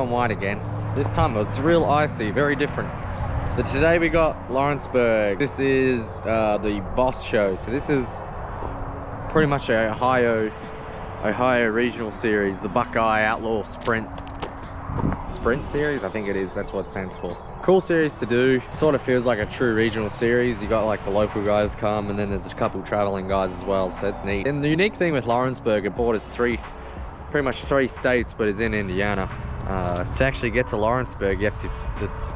gone white again. This time it was real icy, very different. So today we got Lawrenceburg. This is the boss show. So this is pretty much a Ohio regional series, the Buckeye Outlaw Sprint series, I think it is. That's what it stands for. Cool series to do. Sort of feels like a true regional series. You got like the local guys come, and then there's a couple traveling guys as well, so it's neat. And the unique thing with Lawrenceburg, it borders pretty much three states, but is in Indiana. To actually get to Lawrenceburg, you have to,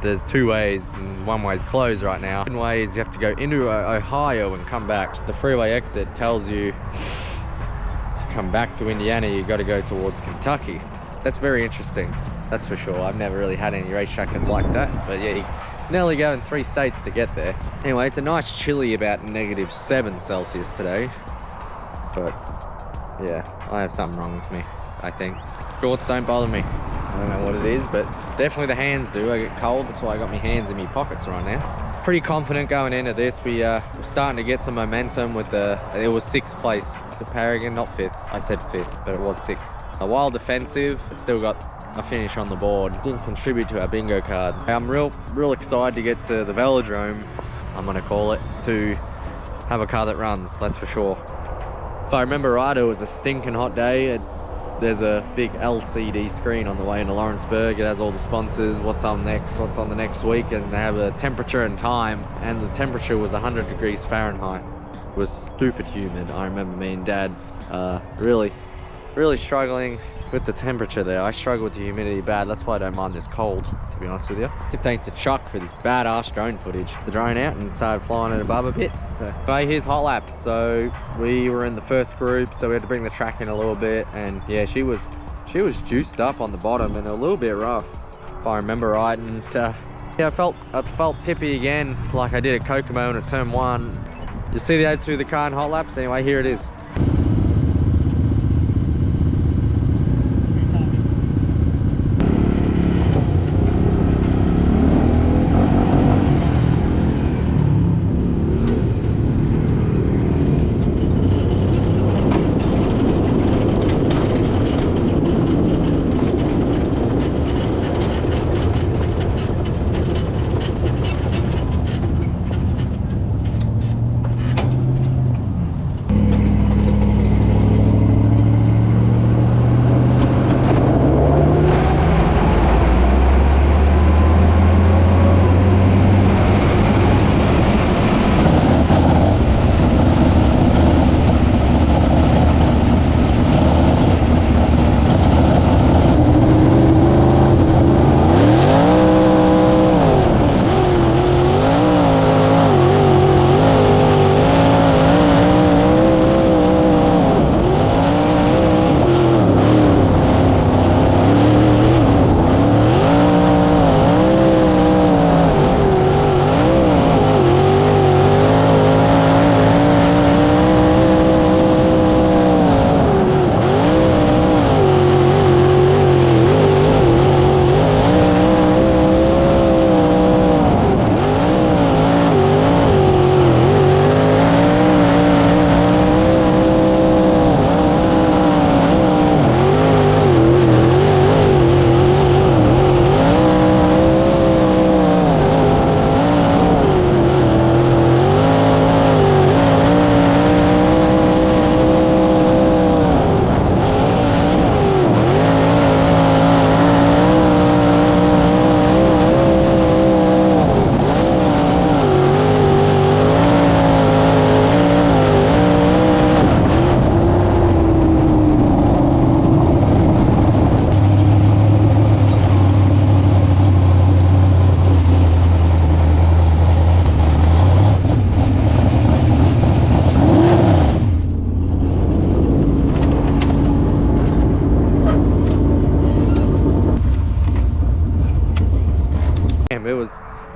there's two ways, and one way is closed right now. One way is you have to go into Ohio and come back. The freeway exit tells you to come back to Indiana, you got to go towards Kentucky. That's very interesting, that's for sure. I've never really had any racetrack that's like that, but yeah, you nearly go in 3 states to get there. Anyway, it's a nice chilly, about -7 Celsius today, but yeah, I have something wrong with me, I think. Shorts don't bother me. I don't know what it is, but definitely the hands do. I get cold, that's why I got my hands in my pockets right now. Pretty confident going into this. We're starting to get some momentum with it was 6th place. It's a Paragon, not 5th. I said 5th, but it was 6th. While defensive, it still got a finish on the board. Didn't contribute to our bingo card. I'm real excited to get to the velodrome, I'm gonna call it, to have a car that runs, that's for sure. If I remember right, it was a stinking hot day. There's a big LCD screen on the way into Lawrenceburg. It has all the sponsors, what's on next, what's on the next week, and they have a temperature and time, and the temperature was 100 degrees Fahrenheit. It was stupid humid. I remember me and Dad really struggling with the temperature there. I struggle with the humidity bad, that's why I don't mind this cold, to be honest with you. Thanks to Chuck for this badass drone footage. The drone out and started flying it above a bit. So here's hot laps. So we were in the first group, so we had to bring the track in a little bit, and yeah, she was juiced up on the bottom and a little bit rough, if I remember right. And yeah, I felt tippy again, like I did at Kokomo in a turn 1. You see the through the car in hot laps. Anyway, here it is.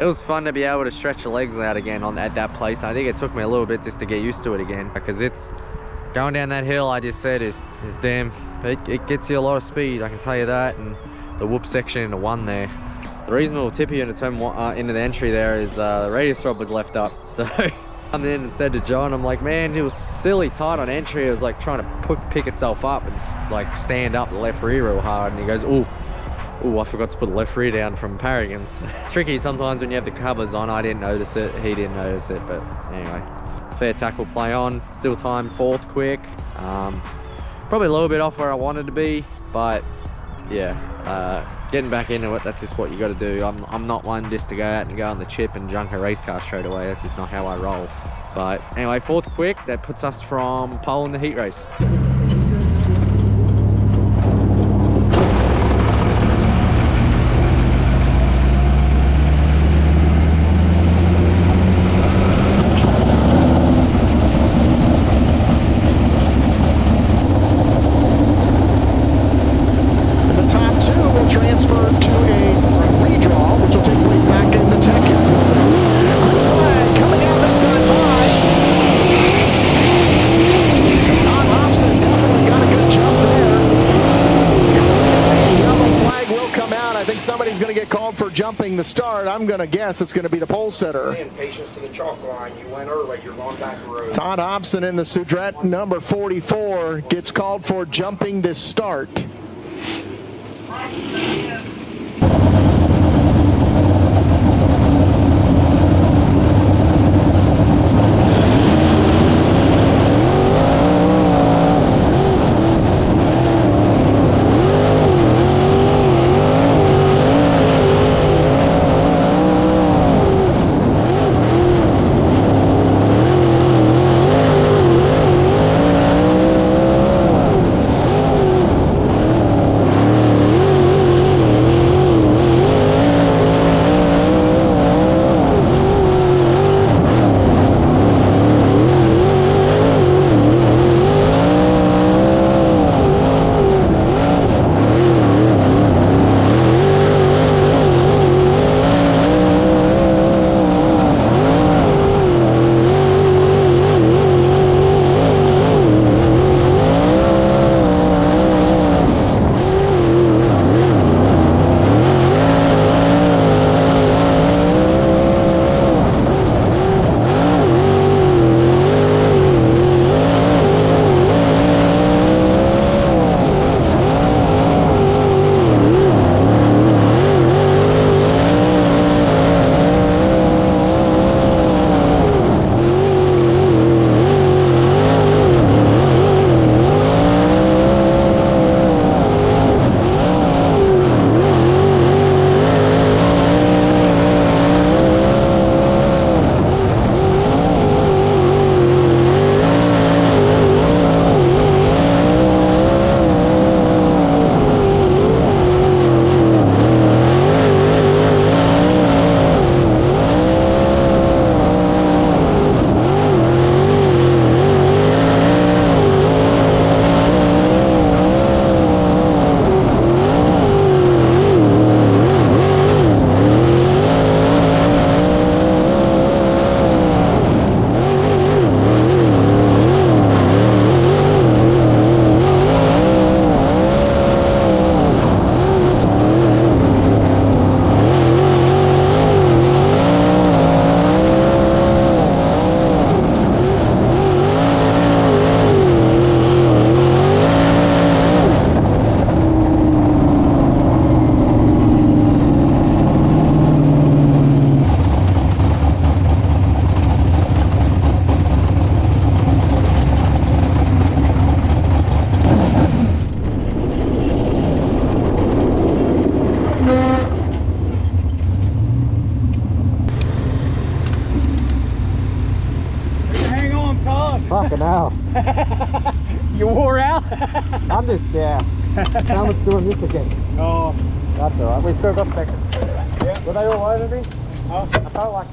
It was fun to be able to stretch the legs out again at that place. I think it took me a little bit just to get used to it again, because it's going down that hill. I just said is damn, it gets you a lot of speed, I can tell you that. And the whoop section into 1 there. The reason we'll tip you into the entry there is the radius rod was left up. So I come in and said to John, I'm like, man, it was silly tight on entry. It was like trying to pick itself up and like stand up the left rear real hard. And he goes, ooh, Oh, I forgot to put the left rear down from Paragon. It's tricky sometimes when you have the covers on. I didn't notice it, he didn't notice it, but anyway. Fair tackle play on, still timed 4th quick. Probably a little bit off where I wanted to be, but yeah, getting back into it, that's just what you got to do. I'm not one just to go out and go on the chip and junk a race car straight away. That's just not how I roll. But anyway, 4th quick, that puts us from pole in the heat race. Transfer to a redraw, which will take place back in the tech. Green flag coming out this time by. THOBSON definitely got a good jump there. A yellow flag will come out. I think somebody's going to get called for jumping the start. I'm going to guess it's going to be the pole setter. Patience to the chalk line. You went early. You're going back the road. THOBSON in the Sudret number 44 gets called for jumping this start. Fucking hell. You wore out? I'm just, yeah. Now let's doing this again. Oh. That's alright. We still got seconds. Yeah. Were they all over me? Huh? I felt like...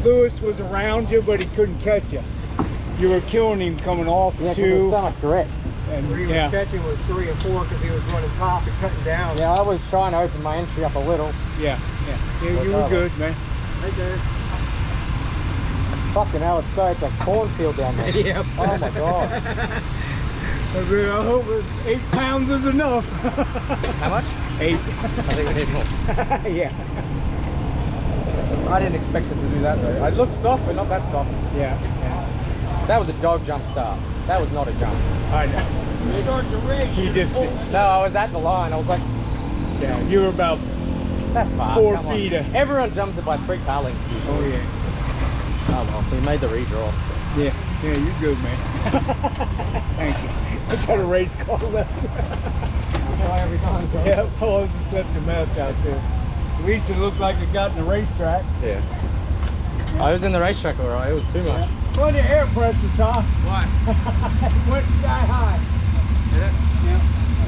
Lewis was around you, but he couldn't catch you. You were killing him coming off yeah, 2. there's so much grit. And where he was catching was 3 and 4 because he was running top and cutting down. Yeah, I was trying to open my entry up a little. Yeah, you were good, man. Right there. Fucking hell, it's a cornfield down there. Yep. Oh my god. I hope 8 pounds is enough. How much? 8. I think we need more. Yeah. I didn't expect it to do that though. It looked soft, but not that soft. Yeah. That was a dog jump start. That was not a jump. I know. You start the race. He just. No, I was at the line. I was like, Yeah, you were about That far. 4 come on. feet. Everyone jumps it by 3 car lengths usually. Oh yeah. Oh well, we made the redraw. Yeah, you're good, man. Thank you. I got a race car left. Every time. Yeah, oh, it's such a mess out there. At least it looks like it got in the racetrack. Yeah. I was in the racetrack alright, it was too much. Put the air pressure, Tom. Why? Went sky high. Did it? Yeah.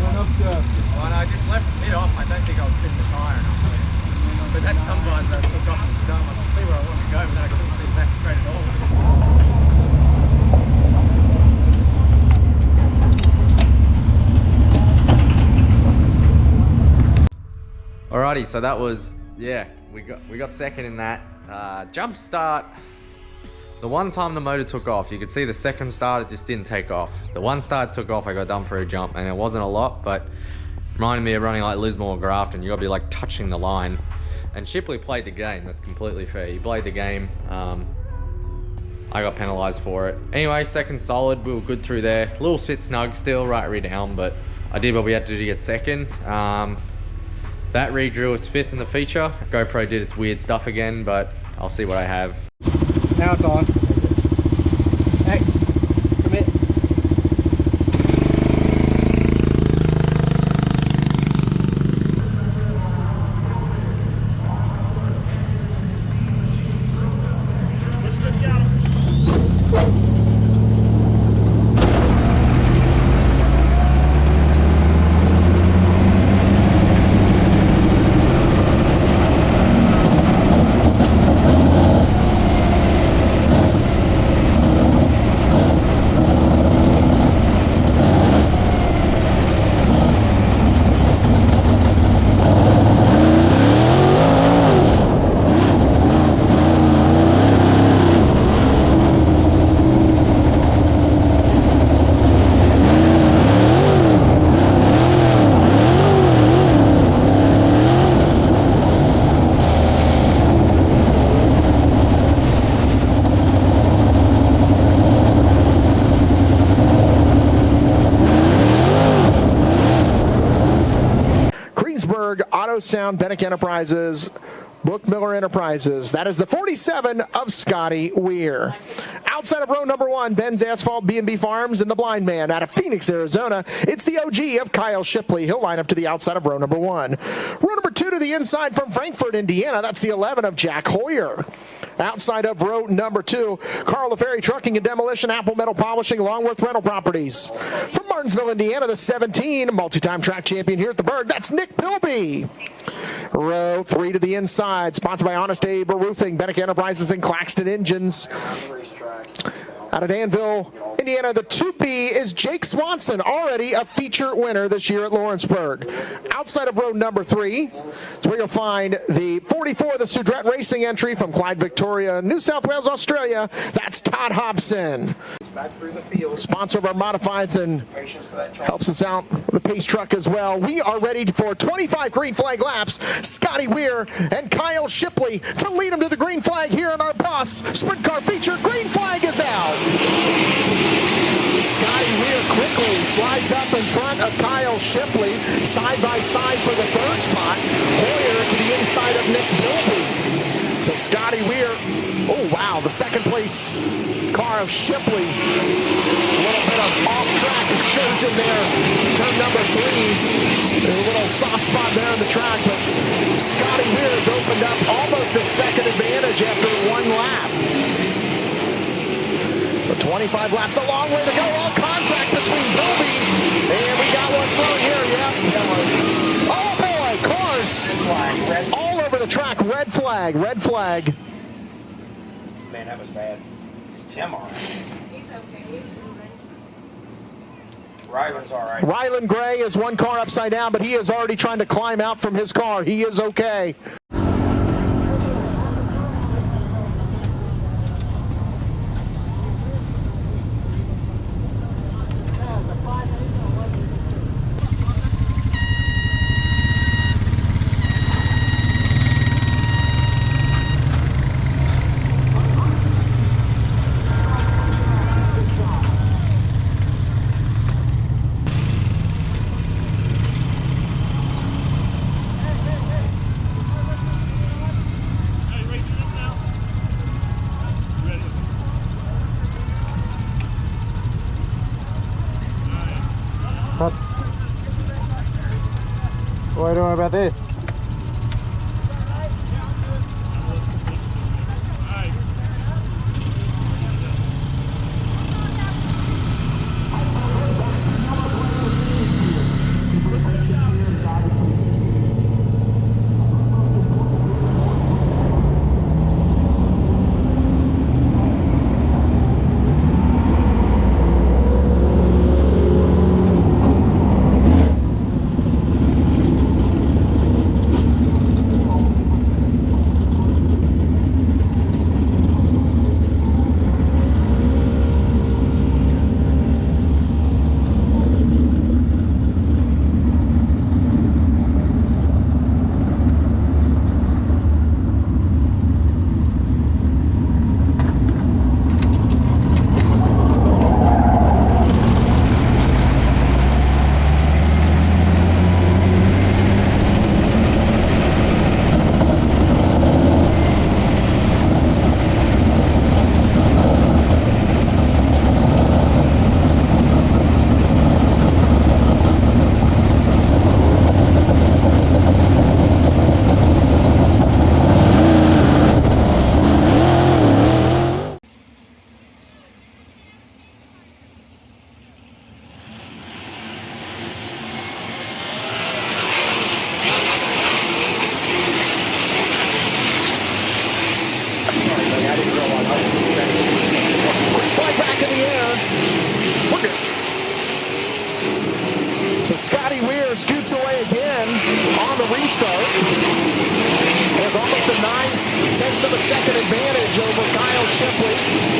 Went up to. Well, no, I just left it off. I don't think I was spinning the tyre enough. But that's some guys that took off and done. I could see where I wanted to go, but I couldn't see back straight at all. Alrighty, so that was, yeah, we got second in that. Jump start, the one time the motor took off, you could see the second start, it just didn't take off. The one start it took off, I got done for a jump, and it wasn't a lot, but reminded me of running like Lismore or Grafton. You gotta be like touching the line. And Shipley played the game, that's completely fair. He played the game. I got penalised for it. Anyway, second solid, we were good through there. A little bit snug still, right rear down, but I did what we had to do to get second. That redrew was 5th in the feature. GoPro did its weird stuff again, but I'll see what I have. Now it's on. Hey, commit. Auto Sound, Bennick Enterprises, Book Miller Enterprises. That is the 47 of Scotty Weir. Outside of row number 1, Ben's Asphalt, B&B Farms, and the Blind Man. Out of Phoenix, Arizona, it's the OG of Kyle Shipley. He'll line up to the outside of row number 1. Row number 2 to the inside from Frankfort, Indiana. That's the 11 of Jack Hoyer. Outside of row number 2, Carl LaFerry Trucking and Demolition, Apple Metal Polishing, Longworth Rental Properties. From Martinsville, Indiana, the 17, multi-time track champion here at the Berg. That's Nick Pilby. Row 3 to the inside, sponsored by Honest Abe Roofing, Bennick Enterprises, and Claxton Engines. Out of Danville, Indiana, the 2P is Jake Swanson, already a feature winner this year at Lawrenceburg. Outside of row number 3 is where you'll find the 44, the Sudret Racing entry from Clyde, Victoria, New South Wales, Australia. That's Todd Hobson. Sponsor of our modifieds and helps us out with the pace truck as well. We are ready for 25 green flag laps. Scotty Weir and Kyle Shipley to lead them to the green flag here in our Boss Sprint Car feature. Green flag is out. Scotty Weir quickly slides up in front of Kyle Shipley, side by side for the 3rd spot. Hoyer to the inside of Nick Bilby. So Scotty Weir, oh wow, the 2nd place car of Shipley. A little bit of off-track excursion there. Turn number 3. There's a little soft spot there on the track, but Scotty Weir has opened up almost a 2nd advantage after 1 lap. So 25 laps, a long way to go. All contact between Bilby, and we got one slow here. Yeah. Oh boy, cars all over the track. Red flag, red flag. Man, that was bad. Is Tim all right? He's okay. He's moving. Ryland's all right. Ryland Gray is 1 car upside down, but he is already trying to climb out from his car. He is okay. What are you doing about this? Fly back in the air. We're good. So Scotty Weir scoots away again on the restart. With almost a 9/10 of a second advantage over Kyle Shipley.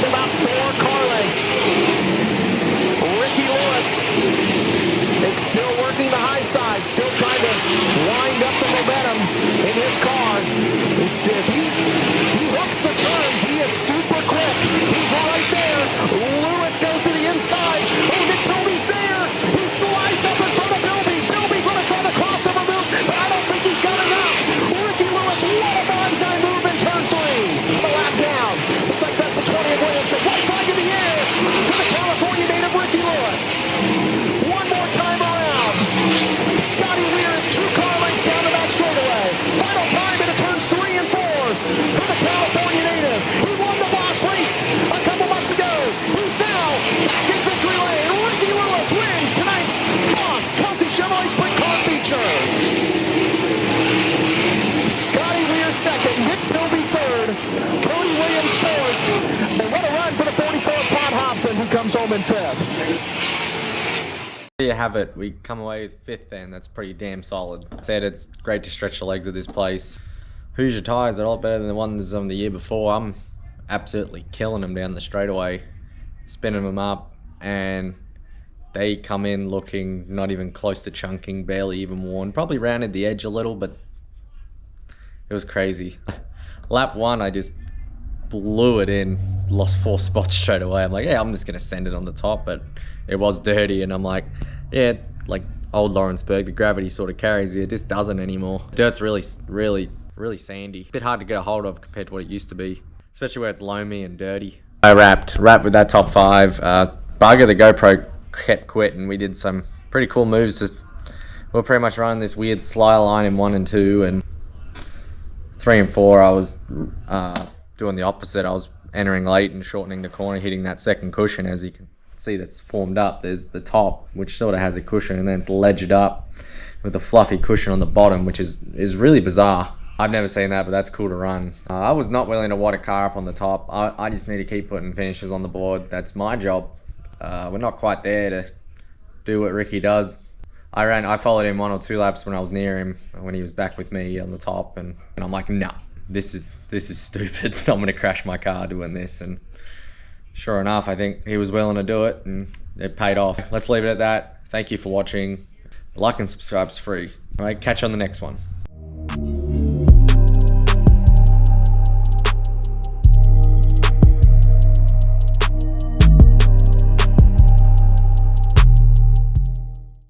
About 4 car lengths. Ricky Lewis is still working the high side, still trying to wind up the momentum in his car. He hooks the turns. He is super quick. He's right there. Lewis goes to the inside. Oh, Nick Bilby's there. He slides up in front of Bilby. Bilby going to try the crossover move, but I don't think he's got enough. Ricky Lewis, what a bonsai move in turn 3. A lap down. Looks like that's a 20 of Williamson. White flag in the air to the California native Ricky Lewis. One more time around. Scotty Weir is 2 car lengths down to that straightaway. Final time into turns 3 and 4 for the California native. He won the Boss race a couple months ago. He's now back in victory lane. Ricky Lewis wins tonight's Boss Kelsey Chevrolet Sprint Car feature. Scotty Weir second, Nick Bilby third, Cody Williams fourth, and what a run for the 44th Todd Hobson, who comes home in 5th. There you have it. We come away with 5th then. That's pretty damn solid. That said, it's great to stretch the legs of this place. Hoosier tyres are a lot better than the ones of the year before. I'm absolutely killing them down the straightaway, spinning them up, and they come in looking not even close to chunking, barely even worn. Probably rounded the edge a little, but it was crazy. Lap 1, I just blew it in, lost 4 spots straight away. I'm like, yeah, I'm just gonna send it on the top, but it was dirty, and I'm like, yeah, like old Lawrenceburg, the gravity sort of carries you. It just doesn't anymore. Dirt's really sandy. Bit hard to get a hold of compared to what it used to be, especially where it's loamy and dirty. I wrapped with that top 5. Bugger, the GoPro kept quitting. We did some pretty cool moves. Just we're pretty much running this weird sly line in 1 and 2, and 3 and 4 I was doing the opposite. I was entering late and shortening the corner, hitting that second cushion. As you can see, that's formed up. There's the top, which sort of has a cushion, and then it's ledged up with a fluffy cushion on the bottom, which is really bizarre. I've never seen that, but that's cool to run. I was not willing to wad a car up on the top. I just need to keep putting finishes on the board. That's my job. We're not quite there to do what Ricky does. I followed him 1 or 2 laps when I was near him, when he was back with me on the top, and I'm like, no, this is stupid. I'm gonna crash my car doing this. And sure enough, I think he was willing to do it, and it paid off. Let's leave it at that. Thank you for watching. Like and subscribe's free. All right, catch you on the next one.